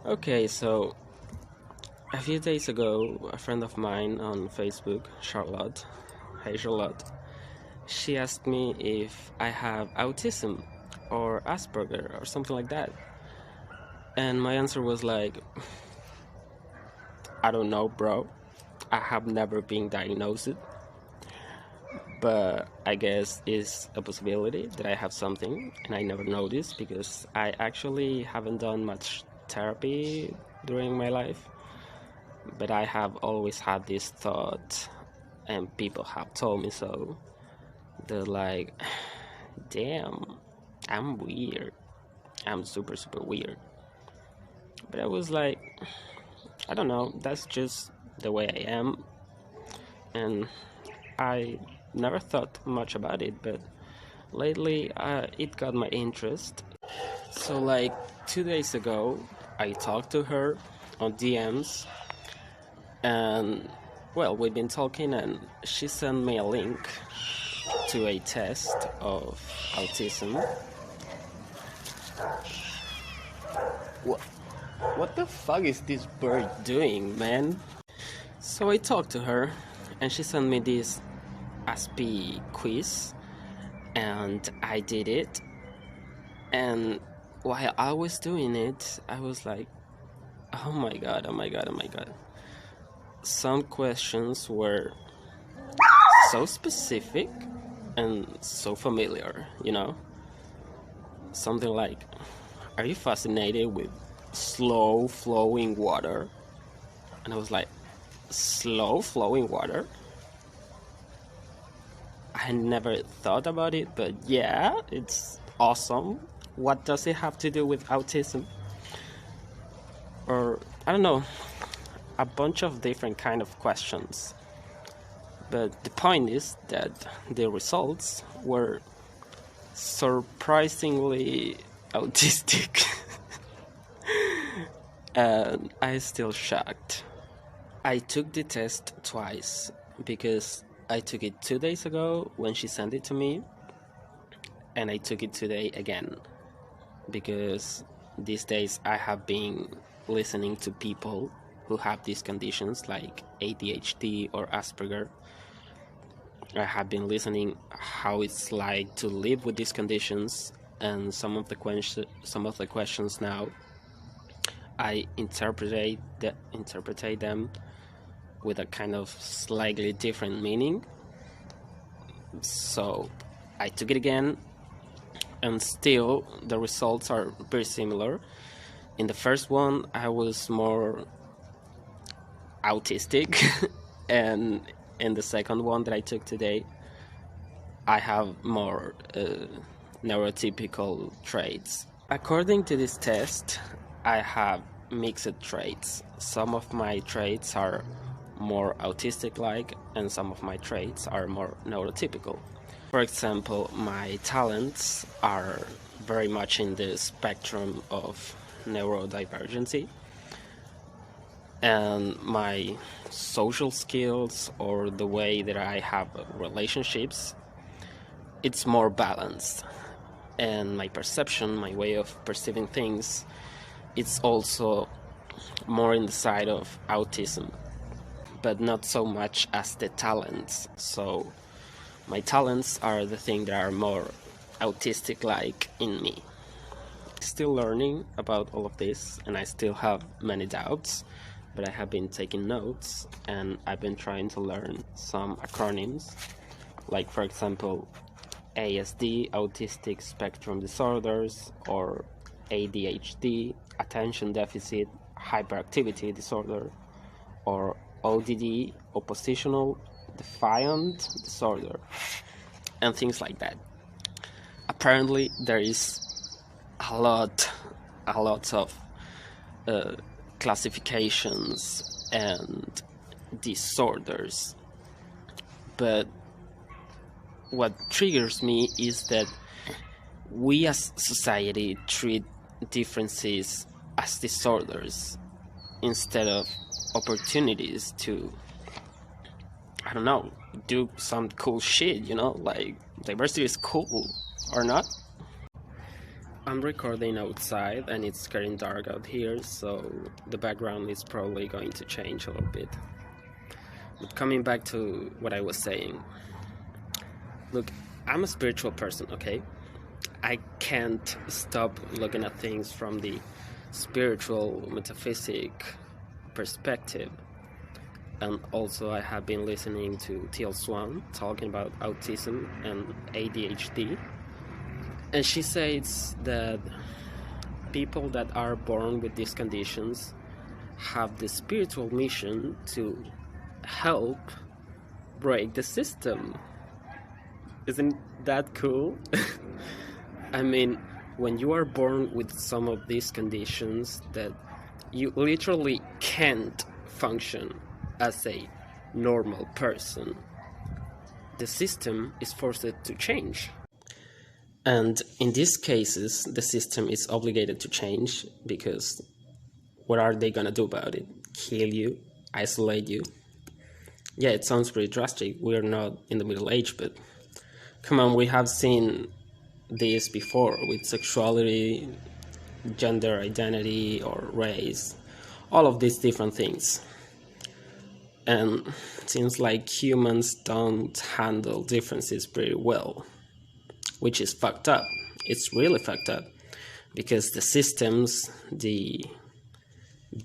Okay, so a few days ago, a friend of mine on Facebook, Charlotte, hey Charlotte, she asked me if I have autism or Asperger or something like that. And my answer was like, I don't know, bro. I have never been diagnosed, but I guess it's a possibility that I have something and I never noticed because I actually haven't done much therapy during my life. But I have always had this thought, and people have told me so. They're like, damn, I'm weird. I'm super, super weird. But I was like, I don't know, that's just the way I am. And I never thought much about it, but lately it got my interest. So, like 2 days ago, I talked to her on DMs, and well, we've been talking, and she sent me a link to a test of autism. What the fuck is this bird doing, man? So I talked to her, and she sent me this ASP quiz, and I did it. And while I was doing it, I was like, oh my god, oh my god, oh my god. Some questions were so specific and so familiar, Something like, are you fascinated with slow flowing water? And I was like, slow flowing water? I never thought about it, but yeah, it's awesome. What does it have to do with autism? Or, I don't know, a bunch of different kind of questions. But the point is that the results were surprisingly autistic. And I'm still shocked. I took the test twice because I took it 2 days ago when she sent it to me, and I took it today again because these days I have been listening to people who have these conditions like ADHD or Asperger. I have been listening how it's like to live with these conditions, and some of the questions now I interpret them with a kind of slightly different meaning. So I took it again, and still the results are very similar. In the first one, I was more autistic, and in the second one that I took today, I have more neurotypical traits. According to this test, I have mixed traits. Some of my traits are more autistic-like, and some of my traits are more neurotypical. For example, my talents are very much in the spectrum of neurodivergency, and my social skills or the way that I have relationships, it's more balanced. And my perception, my way of perceiving things, it's also more in the side of autism, but not so much as the talents. So my talents are the thing that are more autistic-like in me. Still learning about all of this, and I still have many doubts, but I have been taking notes, and I've been trying to learn some acronyms, like for example ASD, autistic spectrum disorders, or ADHD, attention deficit hyperactivity disorder, or ODD, oppositional defiant disorder, and things like that. Apparently there is a lot of classifications and disorders, but what triggers me is that we as society treat differences as disorders instead of opportunities to, I don't know, do some cool shit, like diversity is cool, or not? I'm recording outside and it's getting dark out here, so the background is probably going to change a little bit. But coming back to what I was saying, look, I'm a spiritual person, okay? I can't stop looking at things from the spiritual, metaphysic perspective. And also I have been listening to Teal Swan talking about autism and ADHD. And she says that people that are born with these conditions have the spiritual mission to help break the system. Isn't that cool? I mean, when you are born with some of these conditions that you literally can't function as a normal person, the system is forced to change. And in these cases, the system is obligated to change because what are they gonna do about it? Kill you? Isolate you? Yeah, it sounds pretty drastic. We're not in the Middle Age, but come on, we have seen this before with sexuality, gender identity, or race, all of these different things. And it seems like humans don't handle differences pretty well, which is fucked up. It's really fucked up because the systems, the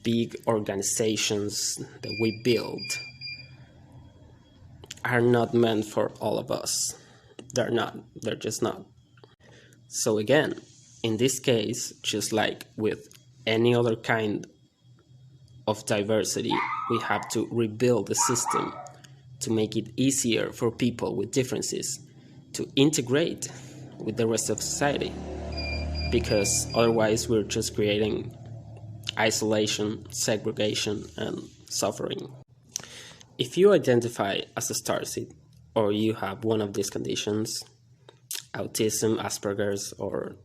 big organizations that we build are not meant for all of us. They're not. They're just not. So again, in this case, just like with any other kind of diversity, we have to rebuild the system to make it easier for people with differences to integrate with the rest of society, because otherwise we're just creating isolation, segregation, and suffering. If you identify as a starseed or you have one of these conditions, autism, Asperger's, or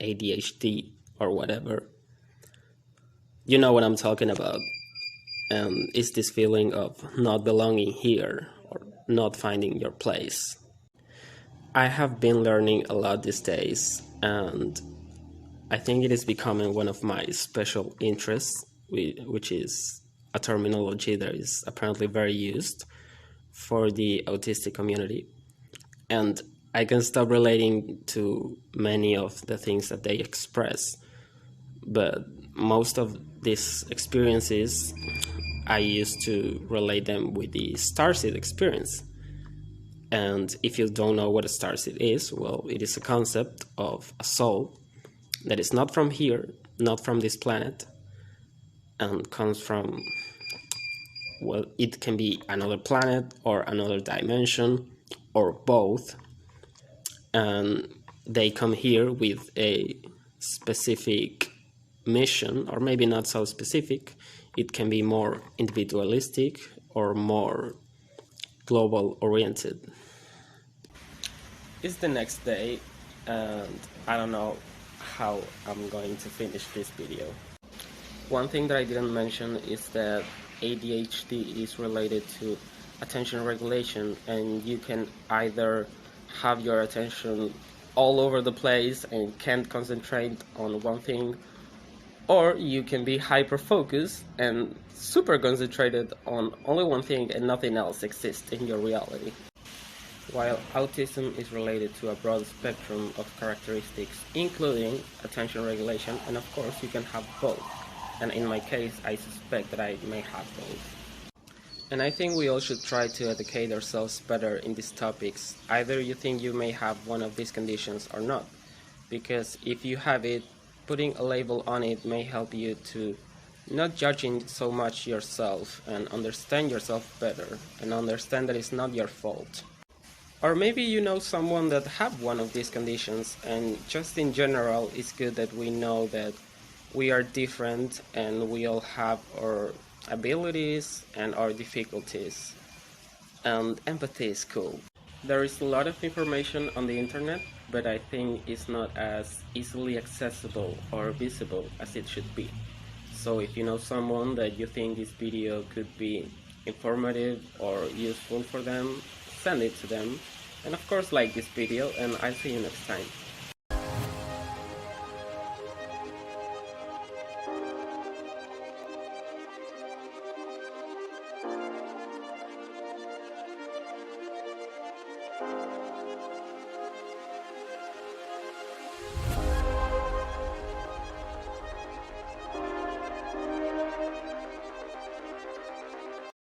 ADHD, or whatever, you know what I'm talking about. And it's this feeling of not belonging here or not finding your place. I have been learning a lot these days, and I think it is becoming one of my special interests, which is a terminology that is apparently very used for the autistic community. And I can stop relating to many of the things that they express, but most of these experiences, I used to relate them with the starseed experience. And if you don't know what a starseed is, well, it is a concept of a soul that is not from here, not from this planet, and comes from, well, it can be another planet or another dimension or both. And they come here with a specific mission, or maybe not so specific. It can be more individualistic or more global oriented. It's the next day and I don't know how I'm going to finish this video. One thing that I didn't mention is that ADHD is related to attention regulation, and you can either have your attention all over the place and can't concentrate on one thing, or you can be hyper-focused and super concentrated on only one thing and nothing else exists in your reality. While autism is related to a broad spectrum of characteristics, including attention regulation, and of course you can have both. And in my case, I suspect that I may have both. And I think we all should try to educate ourselves better in these topics. Either you think you may have one of these conditions or not. Because if you have it, putting a label on it may help you to not judging so much yourself and understand yourself better and understand that it's not your fault. Or maybe you know someone that have one of these conditions, and just in general it's good that we know that we are different and we all have our abilities and our difficulties. And empathy is cool. There is a lot of information on the internet, but I think it's not as easily accessible or visible as it should be. So if you know someone that you think this video could be informative or useful for them, send it to them. And of course, like this video, and I'll see you next time.